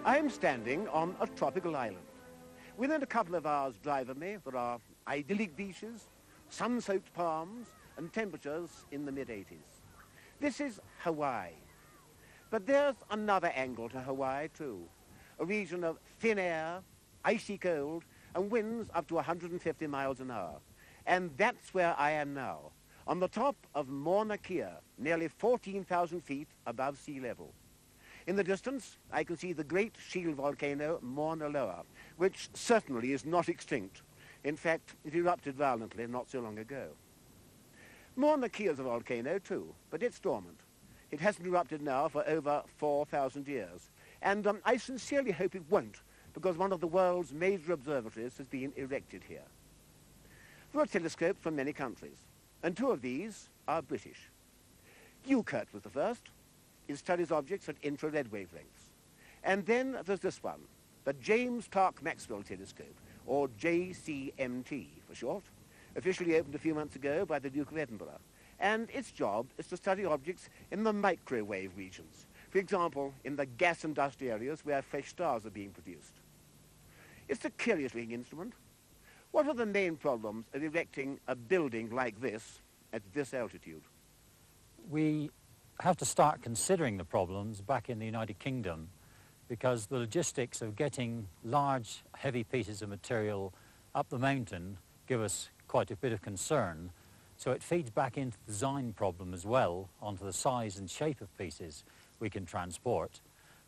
I am standing on a tropical island. Within a couple of hours' drive of me, there are idyllic beaches, sun-soaked palms, and temperatures in the mid-80s. This is Hawaii. But there's another angle to Hawaii, too. A region of thin air, icy cold, and winds up to 150 miles an hour. And that's where I am now, on the top of Mauna Kea, nearly 14,000 feet above sea level. In the distance, I can see the great shield volcano Mauna Loa, which certainly is not extinct. In fact, it erupted violently not so long ago. Mauna Kea is a volcano too, but it's dormant. It hasn't erupted now for over 4,000 years. And I sincerely hope it won't, because one of the world's major observatories has been erected here. There are telescopes from many countries, and two of these are British. NEWPORT was the first. It studies objects at infrared wavelengths. And then there's this one, the James Clerk Maxwell telescope, or JCMT for short, officially opened a few months ago by the Duke of Edinburgh. And its job is to study objects in the microwave regions, for example, in the gas and dust areas where fresh stars are being produced. It's a curious-looking instrument. What are the main problems of erecting a building like this at this altitude? We have to start considering the problems back in the United Kingdom, because the logistics of getting large, heavy pieces of material up the mountain give us quite a bit of concern. So it feeds back into the design problem as well, onto the size and shape of pieces we can transport.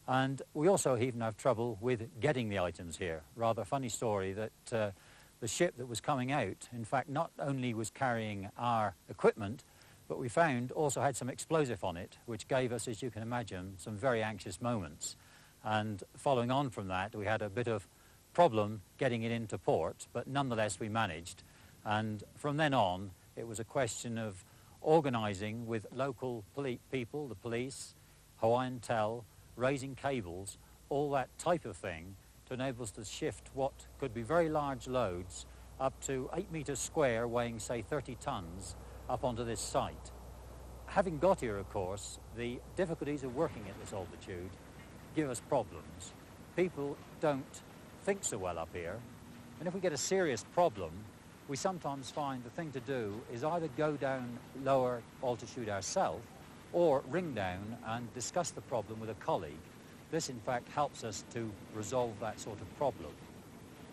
And we also even have trouble with getting the items here. Rather funny story that the ship that was coming out, in fact, not only was carrying our equipment, but we found also had some explosive on it, which gave us, as you can imagine, some very anxious moments. And following on from that, we had a bit of problem getting it into port, but nonetheless we managed. And from then on, it was a question of organising with local people, the police, Hawaiian Tel, raising cables, all that type of thing to enable us to shift what could be very large loads up to 8 metres square, weighing, say, 30 tonnes, up onto this site. Having got here, of course, the difficulties of working at this altitude give us problems. People don't think so well up here, and if we get a serious problem, we sometimes find the thing to do is either go down lower altitude ourselves or ring down and discuss the problem with a colleague. This, in fact, helps us to resolve that sort of problem.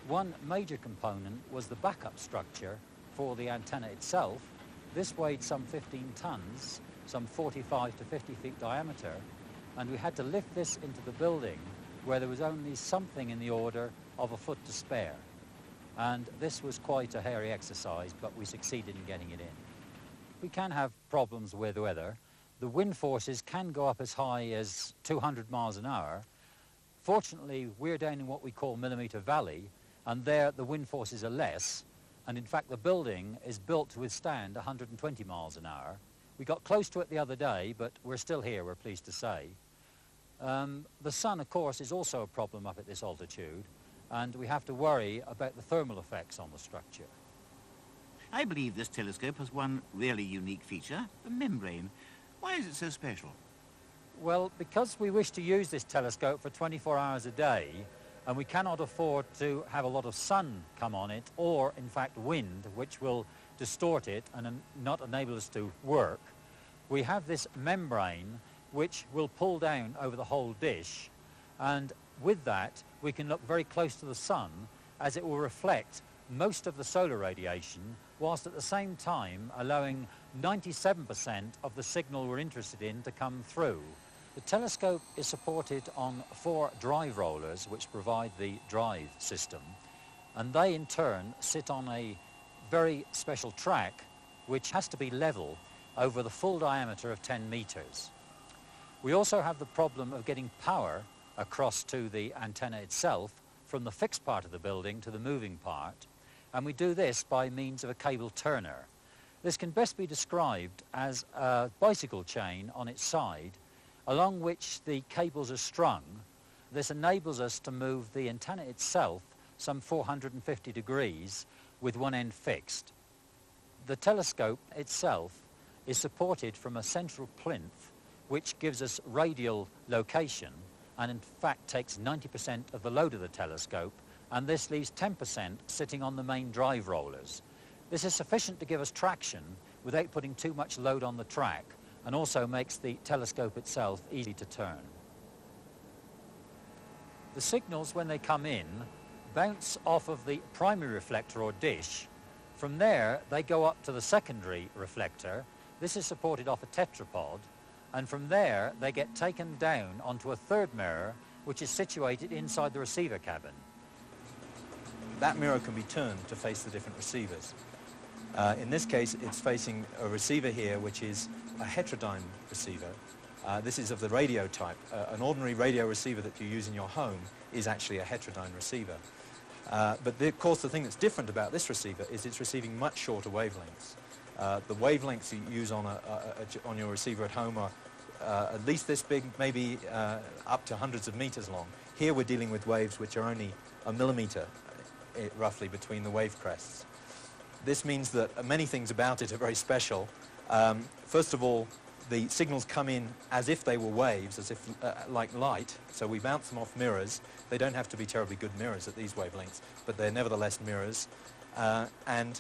One major component was the backup structure for the antenna itself. This weighed some 15 tons, some 45 to 50 feet diameter, and we had to lift this into the building where there was only something in the order of a foot to spare. And this was quite a hairy exercise, but we succeeded in getting it in. We can have problems with weather. The wind forces can go up as high as 200 miles an hour. Fortunately, we're down in what we call Millimetre Valley, and there the wind forces are less, and in fact the building is built to withstand 120 miles an hour. We got close to it the other day, but we're still here, we're pleased to say. The sun, of course, is also a problem up at this altitude, and we have to worry about the thermal effects on the structure. I believe this telescope has one really unique feature, the membrane. Why is it so special? Well, because we wish to use this telescope for 24 hours a day, and we cannot afford to have a lot of sun come on it, or, in fact, wind, which will distort it and not enable us to work, we have this membrane which will pull down over the whole dish, and with that we can look very close to the sun, as it will reflect most of the solar radiation, whilst at the same time allowing 97% of the signal we're interested in to come through. The telescope is supported on 4 drive rollers which provide the drive system, and they in turn sit on a very special track which has to be level over the full diameter of 10 meters. We also have the problem of getting power across to the antenna itself from the fixed part of the building to the moving part, and we do this by means of a cable turner. This can best be described as a bicycle chain on its side, along which the cables are strung. This enables us to move the antenna itself some 450 degrees with one end fixed. The telescope itself is supported from a central plinth which gives us radial location, and in fact takes 90% of the load of the telescope, and this leaves 10% sitting on the main drive rollers. This is sufficient to give us traction without putting too much load on the track, and also makes the telescope itself easy to turn. The signals, when they come in, bounce off of the primary reflector or dish. From there, they go up to the secondary reflector. This is supported off a tetrapod, and from there, they get taken down onto a third mirror, which is situated inside the receiver cabin. That mirror can be turned to face the different receivers. In this case, it's facing a receiver here, which is a heterodyne receiver. This is of the radio type. An ordinary radio receiver that you use in your home is actually a heterodyne receiver. But of course, the thing that's different about this receiver is it's receiving much shorter wavelengths. The wavelengths you use on your receiver at home are at least this big, maybe up to hundreds of meters long. Here we're dealing with waves which are only a millimeter, roughly, between the wave crests. This means that many things about it are very special. First of all, the signals come in as if they were waves, as if like light, so we bounce them off mirrors. They don't have to be terribly good mirrors at these wavelengths, but they're nevertheless mirrors. And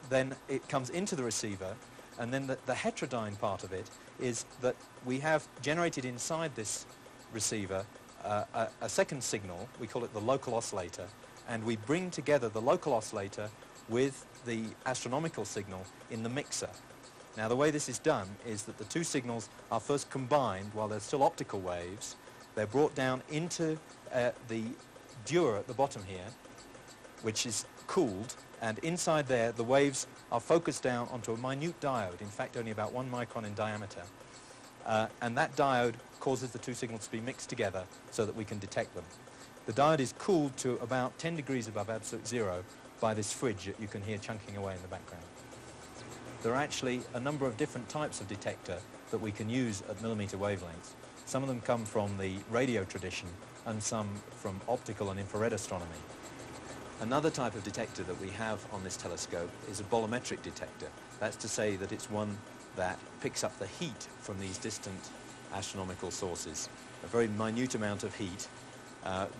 then it comes into the receiver, and then the heterodyne part of it is that we have generated inside this receiver a second signal. We call it the local oscillator, and we bring together the local oscillator with the astronomical signal in the mixer. Now, the way this is done is that the two signals are first combined while they're still optical waves. They're brought down into the dewar at the bottom here, which is cooled, and inside there the waves are focused down onto a minute diode, in fact only about 1 micron in diameter. And that diode causes the two signals to be mixed together so that we can detect them. The diode is cooled to about 10 degrees above absolute zero by this fridge that you can hear chunking away in the background. There are actually a number of different types of detector that we can use at millimeter wavelengths. Some of them come from the radio tradition and some from optical and infrared astronomy. Another type of detector that we have on this telescope is a bolometric detector. That's to say that it's one that picks up the heat from these distant astronomical sources. A very minute amount of heat,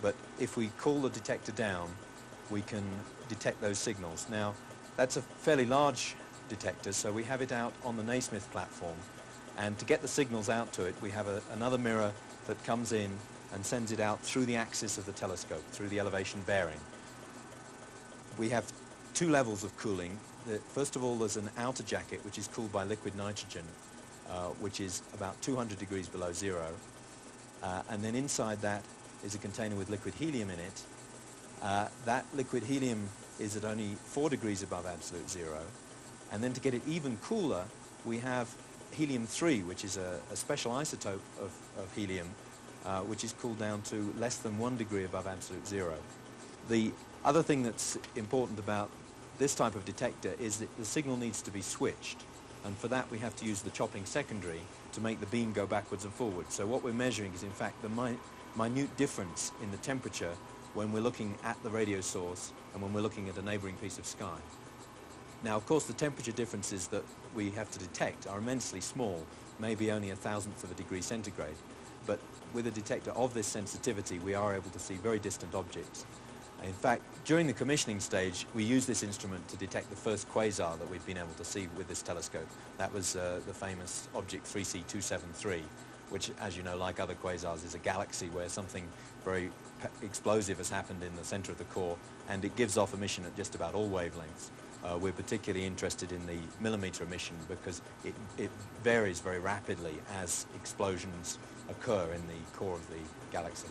but if we cool the detector down, we can detect those signals. Now, that's a fairly large detector, so we have it out on the Naismith platform, and to get the signals out to it, we have another mirror that comes in and sends it out through the axis of the telescope, through the elevation bearing. We have two levels of cooling. First of all, there's an outer jacket, which is cooled by liquid nitrogen, which is about 200 degrees below zero. And then inside that is a container with liquid helium in it. That liquid helium is at only 4 degrees above absolute zero. And then to get it even cooler, we have helium-3, which is a special isotope of helium, which is cooled down to less than 1 degree above absolute zero. The other thing that's important about this type of detector is that the signal needs to be switched, and for that we have to use the chopping secondary to make the beam go backwards and forwards. So what we're measuring is in fact the minute difference in the temperature when we're looking at the radio source and when we're looking at a neighboring piece of sky. Now, of course, the temperature differences that we have to detect are immensely small, maybe only 1,000th of a degree centigrade, but with a detector of this sensitivity we are able to see very distant objects. In fact, during the commissioning stage, we used this instrument to detect the first quasar that we've been able to see with this telescope. That was the famous object 3C273, which, as you know, like other quasars, is a galaxy where something very explosive has happened in the center of the core, and it gives off emission at just about all wavelengths. We're particularly interested in the millimeter emission because it varies very rapidly as explosions occur in the core of the galaxy.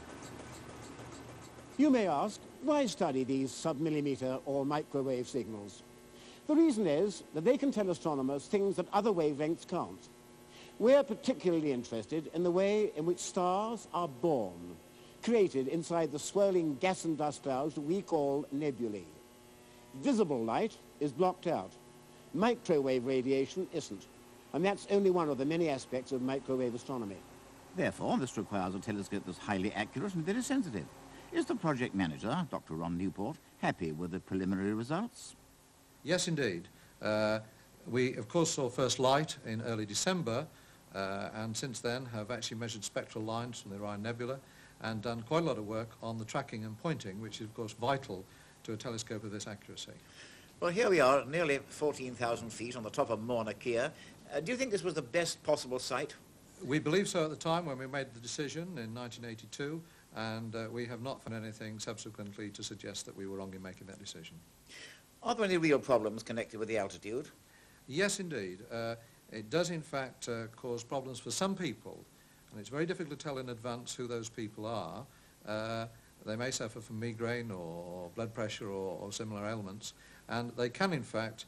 You may ask, why study these sub-millimeter or microwave signals? The reason is that they can tell astronomers things that other wavelengths can't. We're particularly interested in the way in which stars are born, created inside the swirling gas and dust clouds that we call nebulae. Visible light is blocked out. Microwave radiation isn't. And that's only one of the many aspects of microwave astronomy. Therefore, this requires a telescope that's highly accurate and very sensitive. Is the project manager, Dr. Ron Newport, happy with the preliminary results? Yes, indeed. We, of course, saw first light in early December, and since then have actually measured spectral lines from the Orion Nebula, and done quite a lot of work on the tracking and pointing, which is of course vital to a telescope of this accuracy. Well, here we are, nearly 14,000 feet on the top of Mauna Kea. Do you think this was the best possible site? We believe so at the time when we made the decision in 1982, and we have not found anything subsequently to suggest that we were wrong in making that decision. Are there any real problems connected with the altitude? Yes, indeed. It does, in fact, cause problems for some people, and it's very difficult to tell in advance who those people are. They may suffer from migraine or blood pressure or similar ailments, and they can, in fact,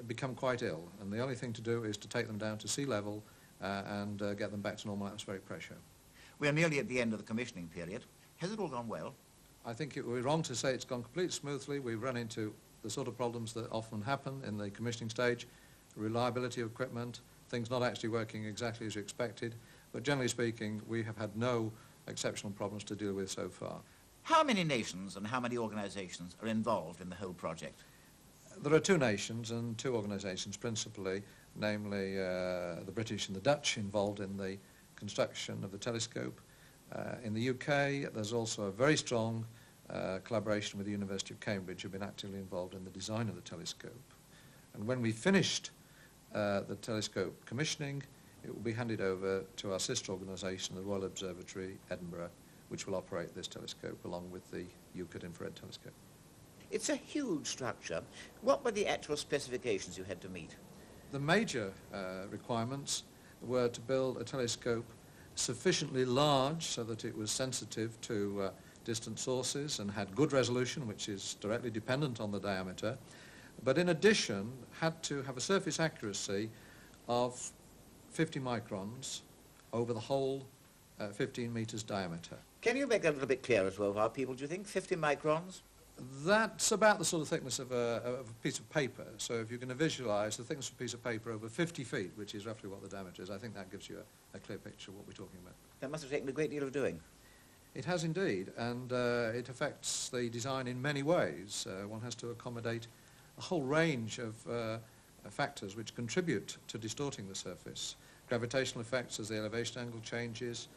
become quite ill. And the only thing to do is to take them down to sea level and get them back to normal atmospheric pressure. We are nearly at the end of the commissioning period. Has it all gone well? I think it would be wrong to say it's gone completely smoothly. We've run into the sort of problems that often happen in the commissioning stage, reliability of equipment, things not actually working exactly as you expected. But generally speaking, we have had no exceptional problems to deal with so far. How many nations and how many organizations are involved in the whole project? There are two nations and two organizations principally, namely the British and the Dutch, involved in the construction of the telescope. In the UK, there's also a very strong collaboration with the University of Cambridge, who've been actively involved in the design of the telescope. And when we finished the telescope commissioning, it will be handed over to our sister organisation, the Royal Observatory, Edinburgh, which will operate this telescope along with the Euclid infrared telescope. It's a huge structure. What were the actual specifications you had to meet? The major requirements were to build a telescope sufficiently large so that it was sensitive to distant sources and had good resolution, which is directly dependent on the diameter, but in addition had to have a surface accuracy of 50 microns over the whole 15 meters diameter. Can you make that a little bit clearer to our people, do you think? 50 microns? That's about the sort of thickness of a piece of paper. So if you can visualize the thickness of a piece of paper over 50 feet, which is roughly what the diameter is, I think that gives you a clear picture of what we're talking about. That must have taken a great deal of doing. It has indeed, and it affects the design in many ways. One has to accommodate a whole range of factors which contribute to distorting the surface. Gravitational effects as the elevation angle changes,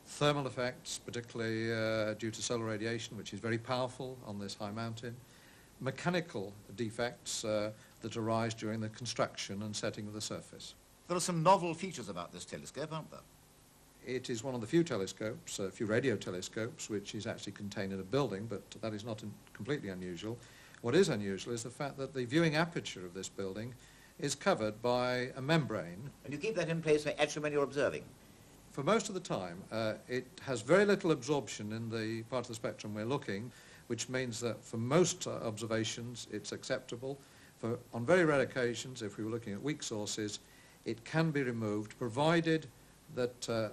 thermal effects, particularly due to solar radiation, which is very powerful on this high mountain, mechanical defects that arise during the construction and setting of the surface. There are some novel features about this telescope, aren't there? It is one of the few telescopes, a few radio telescopes, which is actually contained in a building, but that is not completely unusual. What is unusual is the fact that the viewing aperture of this building is covered by a membrane. And you keep that in place actually when you're observing? For most of the time, it has very little absorption in the part of the spectrum we're looking, which means that for most observations it's acceptable. On very rare occasions, if we were looking at weak sources, it can be removed, provided that the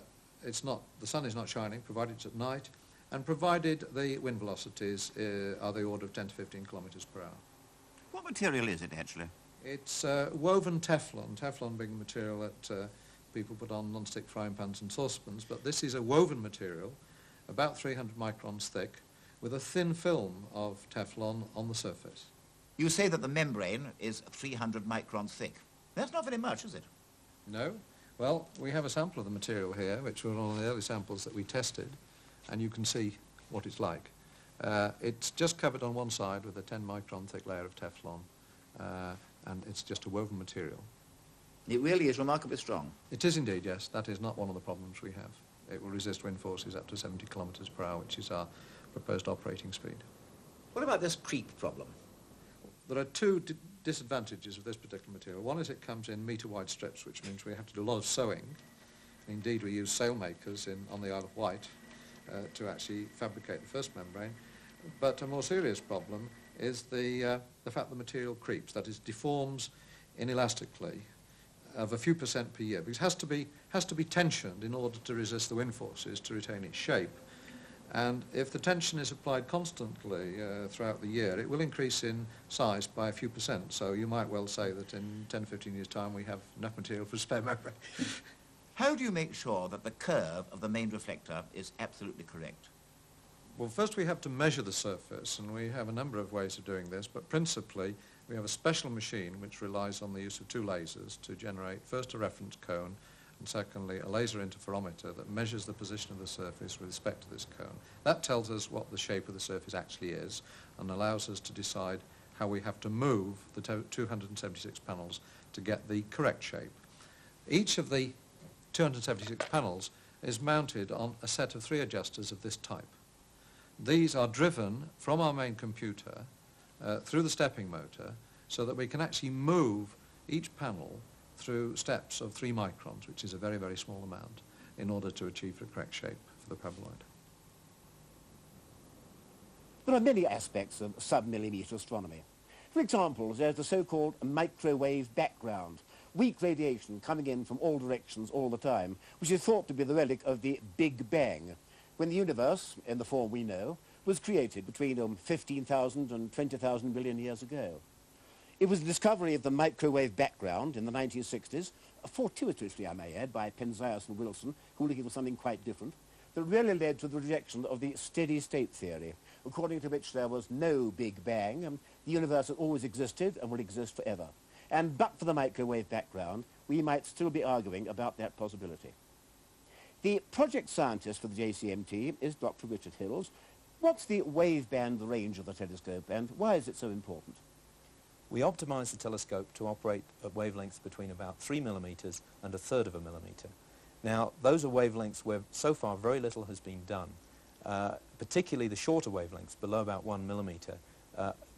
sun is not shining, provided it's at night, and provided the wind velocities are the order of 10 to 15 kilometers per hour. What material is it actually? It's woven Teflon, Teflon being the material that people put on non-stick frying pans and saucepans, but this is a woven material, about 300 microns thick, with a thin film of Teflon on the surface. You say that the membrane is 300 microns thick. That's not very much, is it? No. Well, we have a sample of the material here, which was one of the early samples that we tested, and you can see what it's like. It's just covered on one side with a 10 micron thick layer of Teflon, and it's just a woven material. It really is remarkably strong. It is indeed, yes. That is not one of the problems we have. It will resist wind forces up to 70 kilometers per hour, which is our proposed operating speed. What about this creep problem? There are two disadvantages of this particular material. One is it comes in metre-wide strips, which means we have to do a lot of sewing. Indeed, we use sailmakers on the Isle of Wight to actually fabricate the first membrane. But a more serious problem is the fact the material creeps, that is, deforms inelastically of a few percent per year, because it has to be tensioned in order to resist the wind forces to retain its shape. And if the tension is applied constantly throughout the year, it will increase in size by a few percent. So you might well say that in 10 or 15 years' time we have enough material for a spare membrane. How do you make sure that the curve of the main reflector is absolutely correct? Well, first we have to measure the surface, and we have a number of ways of doing this, but principally we have a special machine which relies on the use of two lasers to generate first a reference cone and secondly, a laser interferometer that measures the position of the surface with respect to this cone. That tells us what the shape of the surface actually is and allows us to decide how we have to move the 276 panels to get the correct shape. Each of the 276 panels is mounted on a set of 3 adjusters of this type. These are driven from our main computer through the stepping motor so that we can actually move each panel through steps of 3 microns, which is a very, very small amount, in order to achieve the correct shape for the paraboloid. There are many aspects of sub-millimetre astronomy. For example, there's the so-called microwave background, weak radiation coming in from all directions all the time, which is thought to be the relic of the Big Bang, when the universe, in the form we know, was created between 15,000 and 20,000 billion years ago. It was the discovery of the microwave background in the 1960s, fortuitously I may add, by Penzias and Wilson, who were looking for something quite different, that really led to the rejection of the steady-state theory, according to which there was no Big Bang, and the universe has always existed and will exist forever. And but for the microwave background, we might still be arguing about that possibility. The project scientist for the JCMT is Dr. Richard Hills. What's the waveband range of the telescope, and why is it so important? We optimize the telescope to operate at wavelengths between about 3 millimeters and 1/3 of a millimeter. Now, those are wavelengths where so far very little has been done, particularly the shorter wavelengths below about 1 millimeter.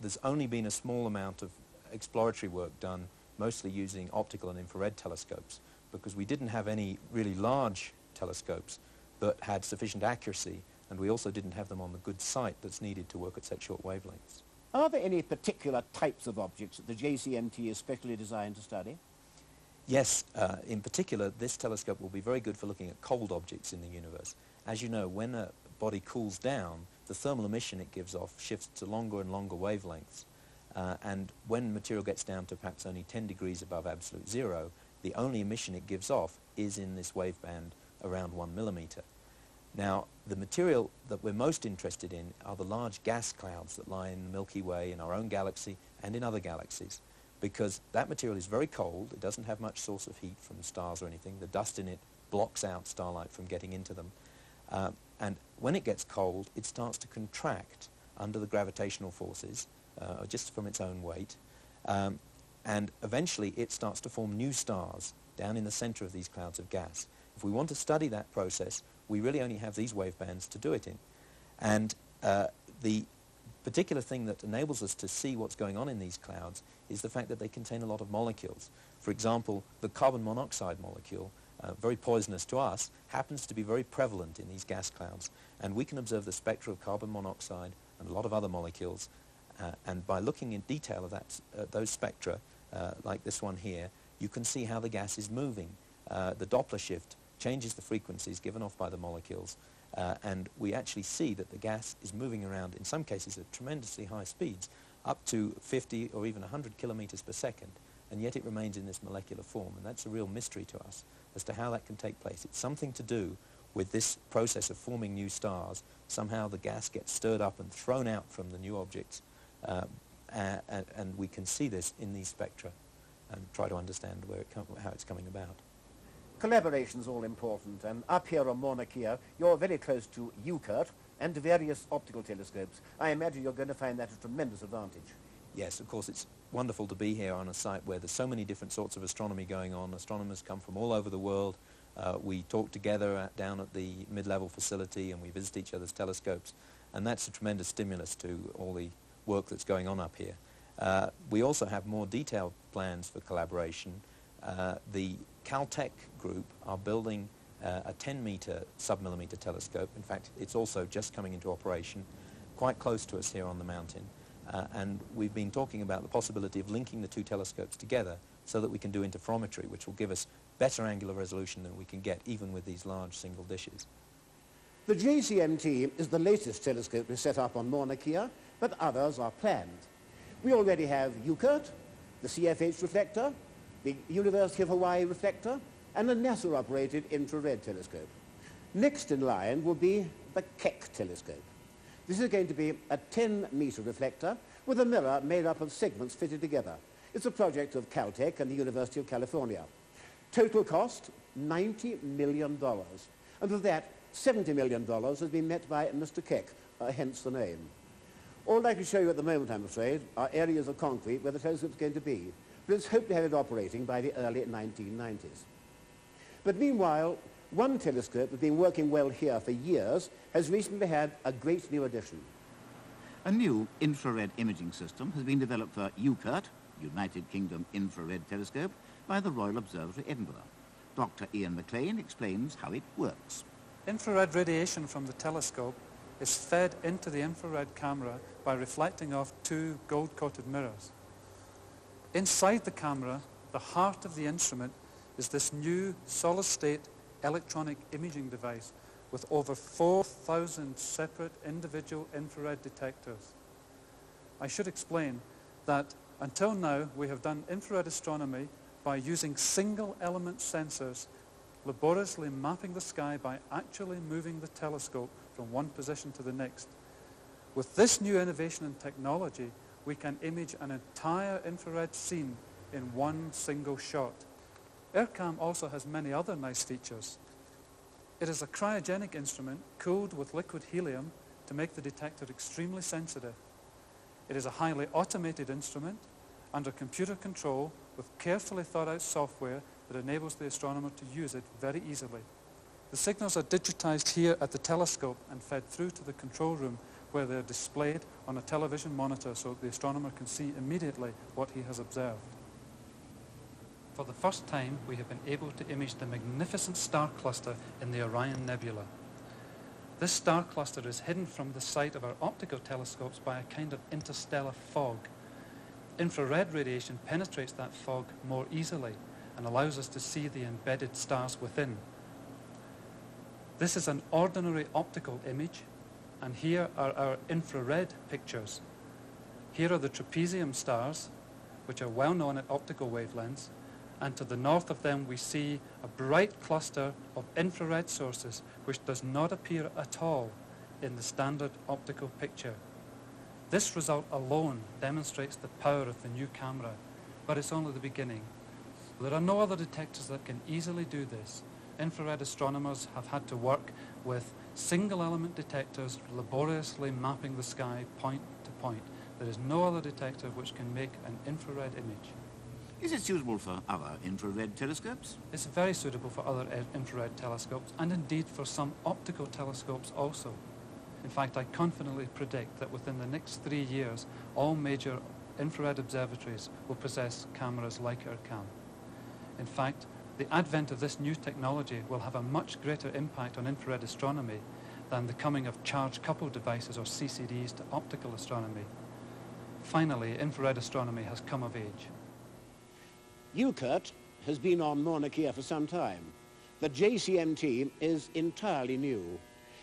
There's only been a small amount of exploratory work done, mostly using optical and infrared telescopes, because we didn't have any really large telescopes that had sufficient accuracy, and we also didn't have them on the good site that's needed to work at such short wavelengths. Are there any particular types of objects that the JCMT is specially designed to study? Yes, in particular, this telescope will be very good for looking at cold objects in the universe. As you know, when a body cools down, the thermal emission it gives off shifts to longer and longer wavelengths. And when material gets down to perhaps only 10 degrees above absolute zero, the only emission it gives off is in this waveband around 1 millimeter. Now, the material that we're most interested in are the large gas clouds that lie in the Milky Way, in our own galaxy, and in other galaxies, because that material is very cold. It doesn't have much source of heat from stars or anything. The dust in it blocks out starlight from getting into them. And when it gets cold, it starts to contract under the gravitational forces, just from its own weight. And eventually it starts to form new stars down in the center of these clouds of gas. If we want to study that process, we really only have these wavebands to do it in. And the particular thing that enables us to see what's going on in these clouds is the fact that they contain a lot of molecules. For example, the carbon monoxide molecule, very poisonous to us, happens to be very prevalent in these gas clouds. And we can observe the spectra of carbon monoxide and a lot of other molecules. And by looking in detail at those spectra, like this one here, you can see how the gas is moving. The Doppler shift changes the frequencies given off by the molecules, and we actually see that the gas is moving around, in some cases at tremendously high speeds, up to 50 or even 100 kilometers per second, and yet it remains in this molecular form, and that's a real mystery to us as to how that can take place. It's something to do with this process of forming new stars. Somehow the gas gets stirred up and thrown out from the new objects, and we can see this in these spectra and try to understand how it's coming about. Collaboration is all important, and up here on Mauna Kea, you're very close to NEWPORT and to various optical telescopes. I imagine you're going to find that a tremendous advantage. Yes, of course, it's wonderful to be here on a site where there's so many different sorts of astronomy going on. Astronomers come from all over the world. We talk together down at the mid-level facility, and we visit each other's telescopes, and that's a tremendous stimulus to all the work that's going on up here. We also have more detailed plans for collaboration. The Caltech group are building a 10-meter sub-millimeter telescope. In fact, it's also just coming into operation quite close to us here on the mountain. And we've been talking about the possibility of linking the two telescopes together so that we can do interferometry, which will give us better angular resolution than we can get even with these large single dishes. The JCMT is the latest telescope we set up on Mauna Kea, but others are planned. We already have UCURT, the CFH reflector, the University of Hawaii reflector, and a NASA-operated infrared telescope. Next in line will be the Keck telescope. This is going to be a 10-meter reflector with a mirror made up of segments fitted together. It's a project of Caltech and the University of California. Total cost, $90 million. And of that, $70 million has been met by Mr. Keck, hence the name. All I can show you at the moment, I'm afraid, are areas of concrete where the telescope's going to be, but it's hoped to have it operating by the early 1990s. But meanwhile, one telescope that's been working well here for years has recently had a great new addition. A new infrared imaging system has been developed for UNICURT, United Kingdom Infrared Telescope, by the Royal Observatory, Edinburgh. Dr. Ian McLean explains how it works. Infrared radiation from the telescope is fed into the infrared camera by reflecting off two gold-coated mirrors. Inside the camera, the heart of the instrument is this new solid-state electronic imaging device with over 4,000 separate individual infrared detectors. I should explain that until now we have done infrared astronomy by using single-element sensors, laboriously mapping the sky by actually moving the telescope from one position to the next. With this new innovation in technology, we can image an entire infrared scene in one single shot. EirCam also has many other nice features. It is a cryogenic instrument cooled with liquid helium to make the detector extremely sensitive. It is a highly automated instrument under computer control with carefully thought out software that enables the astronomer to use it very easily. The signals are digitized here at the telescope and fed through to the control room where they are displayed on a television monitor so the astronomer can see immediately what he has observed. For the first time, we have been able to image the magnificent star cluster in the Orion Nebula. This star cluster is hidden from the sight of our optical telescopes by a kind of interstellar fog. Infrared radiation penetrates that fog more easily and allows us to see the embedded stars within. This is an ordinary optical image, and here are our infrared pictures. Here are the trapezium stars, which are well known at optical wavelengths, and to the north of them we see a bright cluster of infrared sources which does not appear at all in the standard optical picture. This result alone demonstrates the power of the new camera, but it's only the beginning. There are no other detectors that can easily do this. Infrared astronomers have had to work with single-element detectors laboriously mapping the sky point to point. There is no other detector which can make an infrared image. Is it suitable for other infrared telescopes? It's very suitable for other infrared telescopes and indeed for some optical telescopes also. In fact, I confidently predict that within the next 3 years, all major infrared observatories will possess cameras like EirCam. In fact, the advent of this new technology will have a much greater impact on infrared astronomy than the coming of charge-coupled devices or CCDs to optical astronomy. Finally, infrared astronomy has come of age. UNICURT has been on Mauna Kea for some time. The JCMT is entirely new.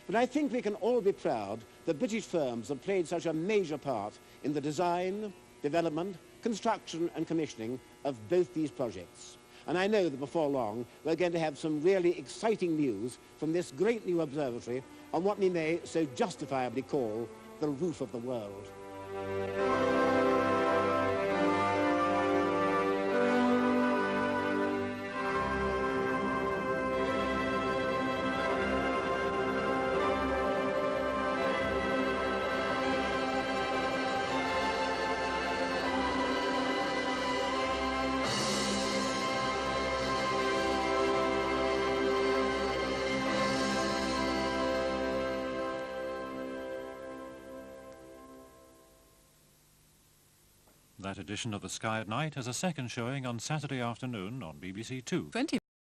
But I think we can all be proud that British firms have played such a major part in the design, development, construction and commissioning of both these projects. And I know that before long we're going to have some really exciting news from this great new observatory on what we may so justifiably call the roof of the world. That edition of The Sky at Night has a second showing on Saturday afternoon on BBC Two.